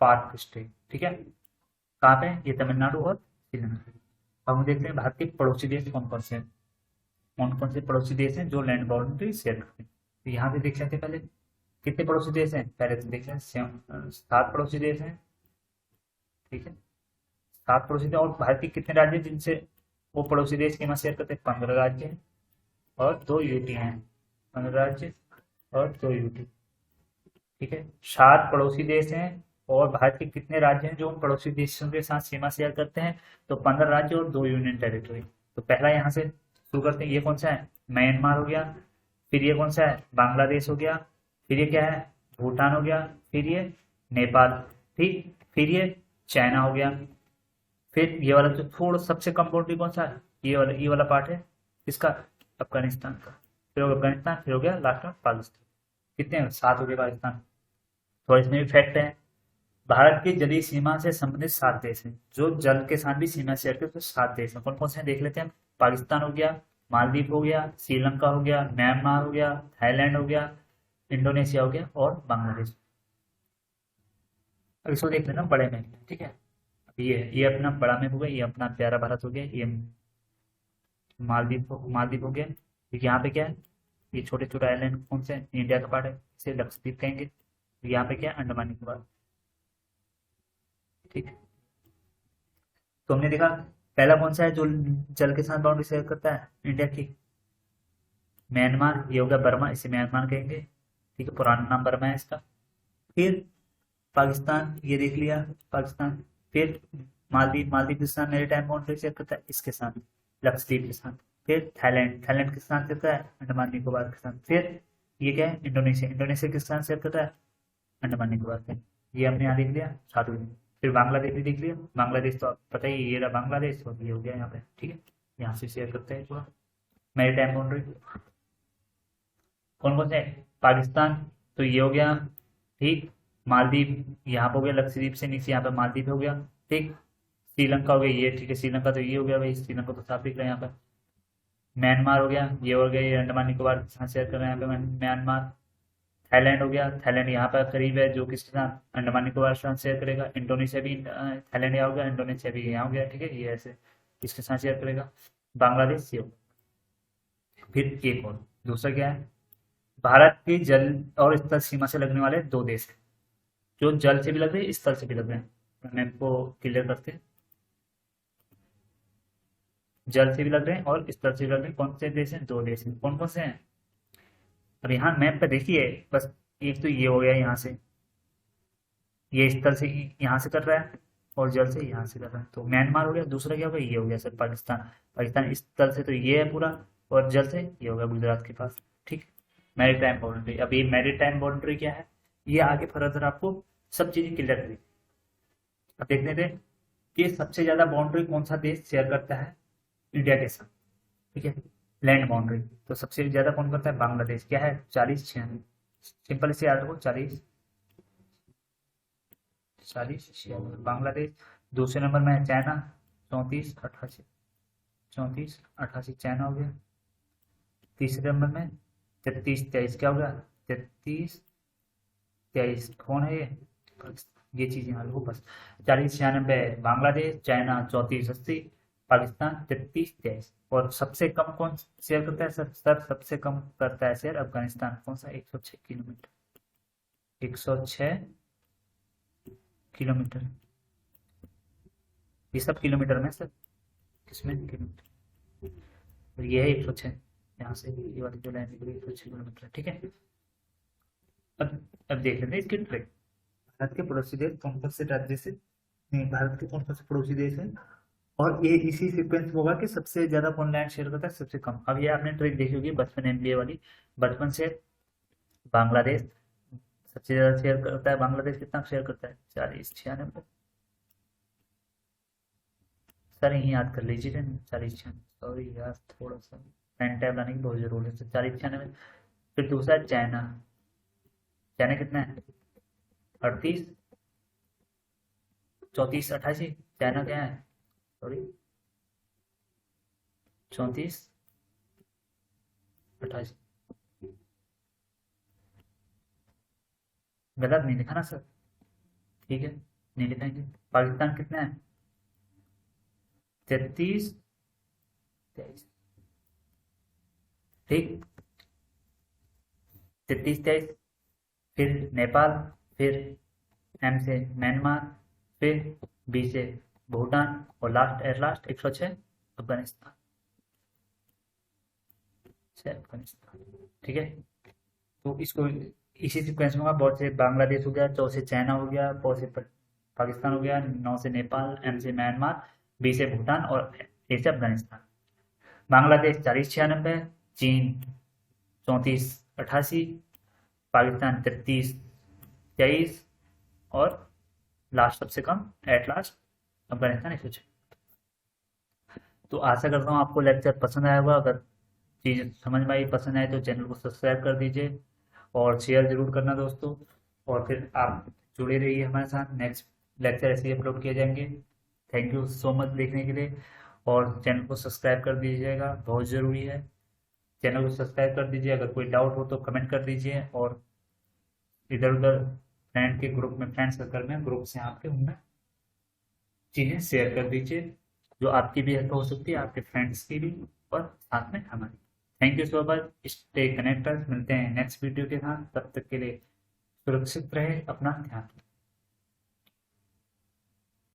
पार्क स्टेट, ठीक है। कहाँ पे, ये तमिलनाडु और श्रीलंका। अब हम देखते हैं भारत के पड़ोसी देश कौन कौन से हैं, कौन कौन से पड़ोसी देश हैं जो लैंड बाउंड्री शेयर करते हैं। तो यहाँ पे देख लेते हैं पहले कितने पड़ोसी देश हैं, पहले तो देख लें 7 पड़ोसी देश हैं, ठीक है। 7 पड़ोसी देश, और भारत के कितने राज्य हैं जिनसे वो पड़ोसी देश सीमा शेयर करते हैं, 15 राज्य हैं और 2 यूटी हैं, 15 राज्य और 2 यूटी, ठीक है। 7 पड़ोसी देश हैं, और भारत के कितने राज्य हैं जो उन पड़ोसी देशों के साथ सीमा शेयर करते हैं, तो 15 राज्य और 2 यूनियन टेरिटरी। तो पहला यहाँ से शुरू करते हैं, ये कौन सा है, म्यांमार हो गया, फिर ये कौन सा है, बांग्लादेश हो गया, फिर ये क्या है, भूटान हो गया, फिर ये नेपाल, ठीक, फिर ये चाइना हो गया, फिर ये वाला जो थोड़ा सबसे कम बाउंड्री कौन सा है, ये वाला पार्ट है इसका, अफगानिस्तान का, फिर हो गया अफगानिस्तान, फिर हो गया लास्ट में पाकिस्तान। कितने हैं, 7 हो गए पाकिस्तान। तो इसमें भी फैक्ट है, भारत की जलीय सीमा से संबंधित 7 देश हैं जो जल के साथ भी सीमा शेयर करते, तो 7 देश हैं। कौन कौन से हैं देख लेते हैं। पाकिस्तान हो गया, मालदीव हो गया, श्रीलंका हो गया, म्यांमार हो गया, थाईलैंड हो गया, इंडोनेशिया हो गया और बांग्लादेश। अब इसको देख लेना बड़े मैप में, ठीक है। अब ये अपना बड़ा मैप हो गया, ये अपना प्यारा भारत हो गया, ये मालदीव हो गया, ठीक, यहाँ पे क्या है, ये छोटे छोटे आइलैंड कौन से हैं? इंडिया का पार्ट है, इसे लक्षद्वीप कहेंगे। यहाँ पे क्या है, अंडमान निकोबार, ठीक है। तो हमने देखा पहला कौन सा है जो जल के साथ बाउंड्री शेयर करता है इंडिया की, म्यांमार, ये हो गया बर्मा, इसे म्यांमार कहेंगे, ठीक है, पुराना नाम बर्मा है इसका। फिर पाकिस्तान, ये देख लिया पाकिस्तान। फिर मालदीव के साथ मेरे टाइम बाउंड्री शेयर करता है इसके साथ, लक्षद्वीप के साथ। फिर थाईलैंड के साथ करता है अंडमान निकोबार के साथ। फिर ये क्या है, इंडोनेशिया के साथ शेयर करता है अंडमान निकोबार के। ये हमने यहाँ देख लिया 7 हुए। फिर बांग्लादेश भी देख लिया, बांग्लादेश तो पता ही है, ये रहा बांग्लादेश, और ये हो गया यहाँ पे, ठीक है, यहाँ से शेयर करते हैं पूरा मेरे टाइम बाउंड्री। कौन कौन से, पाकिस्तान तो ये हो गया, ठीक, मालदीव यहाँ पे हो गया, लक्षद्वीप से नीचे यहाँ पे मालदीव हो गया, ठीक। श्रीलंका हो गया ये, ठीक है, श्रीलंका तो ये हो गया भाई, श्रीलंका तो साफ दिख रहा है यहाँ पे। म्यांमार हो गया, ये हो गया, ये अंडमान निकोबार के साथ शेयर कर रहे हैं यहाँ पे म्यांमार। थाईलैंड हो गया, थाईलैंड यहाँ पर करीब है, जो किसके साथ, अंडमान निकोबार के साथ शेयर करेगा। इंडोनेशिया भी थाईलैंड यहाँ हो गया, इंडोनेशिया भी यहाँ हो गया, ठीक है, ये ऐसे इसके साथ शेयर करेगा। बांग्लादेश ये होगा, फिर एक और दूसरा क्या है, भारत की जल और स्थल सीमा से लगने वाले दो देश हैं, जो जल से भी लग रहे हैं स्थल से भी लग रहे हैं। मैप को क्लियर करते हैं, जल से भी लग रहे हैं और स्थल से भी लग रहे हैं। कौन से देश हैं? दो देश हैं। कौन कौन से हैं? और यहाँ मैप पे देखिए, बस एक तो ये हो गया यहाँ से, ये स्थल से यहाँ से कर रहा है और जल से यहाँ से कर रहा है, तो म्यांमार हो गया। दूसरा क्या हो गया? ये हो गया सर पाकिस्तान। पाकिस्तान इस स्थल से तो ये है पूरा, और जल से ये हो गया गुजरात के पास। ठीक, मैरी टाइम बाउंड्री। अब ये मैरी टाइम बाउंड्री क्या है, ये आगे फर्दर आपको सब चीजें क्लियर करेगी। अब देखने थे कि सबसे ज्यादा बाउंड्री कौन सा देश शेयर करता है इंडिया के साथ। ठीक है, लैंड बाउंड्री तो सबसे ज्यादा कौन करता है? बांग्लादेश। क्या है? 40-96। सिंपल से याद रखो, 40-46 बांग्लादेश। दूसरे नंबर में है चाइना, 34-88। 34-88 चाइना हो गया। तीसरे नंबर में 33-23 क्या हो गया? 33-23 कौन है ये? पाकिस्तान। ये चीज यहाँ लिखो बस। 40-96 बांग्लादेश, चाइना 34-80, पाकिस्तान 33-23। और सबसे कम कौन शेयर करता है सर? सबसे कम करता है शेयर अफगानिस्तान। कौन सा? 106 किलोमीटर। 106 किलोमीटर। ये सब किलोमीटर में सर, किसमें? किलोमीटर। और ये है 106, यहाँ से ये वाली जो लाइन निकली 106 किलोमीटर। ठीक है, अब देख लेते हैं इसकी ट्रिक। भारत के पड़ोसी देश कौन कौन से राज्य से नहीं, भारत के कौन कौन से पड़ोसी देश हैं, और ये इसी सीक्वेंस में होगा कि सबसे ज्यादा कौन लैंड शेयर करता है, सबसे कम। अब ये आपने ट्रिक देखी होगी बचपन एमबीए वाली। बचपन से बांग्लादेश सबसे ज्यादा शेयर करता है। बांग्लादेश कितना शेयर करता है? 40-96। सर यही याद कर लीजिए ना, 40-96। सॉरी यार, थोड़ा सा पेन टैब लाने की बहुत जरूरत है। 40-96। फिर दूसरा है चाइना। चाइना कितना है? 38। 34-88। चाइना क्या है? सॉरी, 34-88। गलत नहीं लिखा ना सर? ठीक है, नहीं लिखाएंगे। पाकिस्तान कितना है? 33-23। ठीक, 33-23। फिर नेपाल, फिर एम से म्यांमार, फिर बी से भूटान, और last at last 106 Afghanistan. Afghanistan. ठीक है, तो इसको इसी सीक्वेंस में होगा। बहुत से बांग्लादेश हो गया, 4 से चाइना हो गया, 5 से पाकिस्तान हो गया, 9 से नेपाल, एम से म्यांमार, बी से भूटान, और ए से अफगानिस्तान। बांग्लादेश 40-96, चीन 34-88, पाकिस्तान 33-23, और लास्ट सबसे कम एट लास्ट अफगानिस्तान 106। तो आशा करता हूँ आपको लेक्चर पसंद आया होगा। अगर चीज़ समझ में आई, पसंद आए, तो चैनल को सब्सक्राइब कर दीजिए और शेयर जरूर करना दोस्तों। और फिर आप जुड़े रहिए हमारे साथ, नेक्स्ट लेक्चर ऐसे ही अपलोड किए जाएंगे। थैंक यू सो मच देखने के लिए, और चैनल को सब्सक्राइब कर दीजिएगा, बहुत ज़रूरी है। चैनल को सब्सक्राइब कर दीजिए। अगर कोई डाउट हो तो कमेंट कर दीजिए, और इधर उधर फ्रेंड के ग्रुप में, फ्रेंड सर्कल में, ग्रुप से आपके उनमें चीज़ें शेयर कर दीजिए, जो आपकी भी हेल्प हो सकती है, आपके फ्रेंड्स की भी, और साथ में हमारी। Thank you so much. Stay connected. मिलते हैं नेक्स्ट वीडियो के साथ। तब तक के लिए सुरक्षित रहे, अपना ध्यान रखें।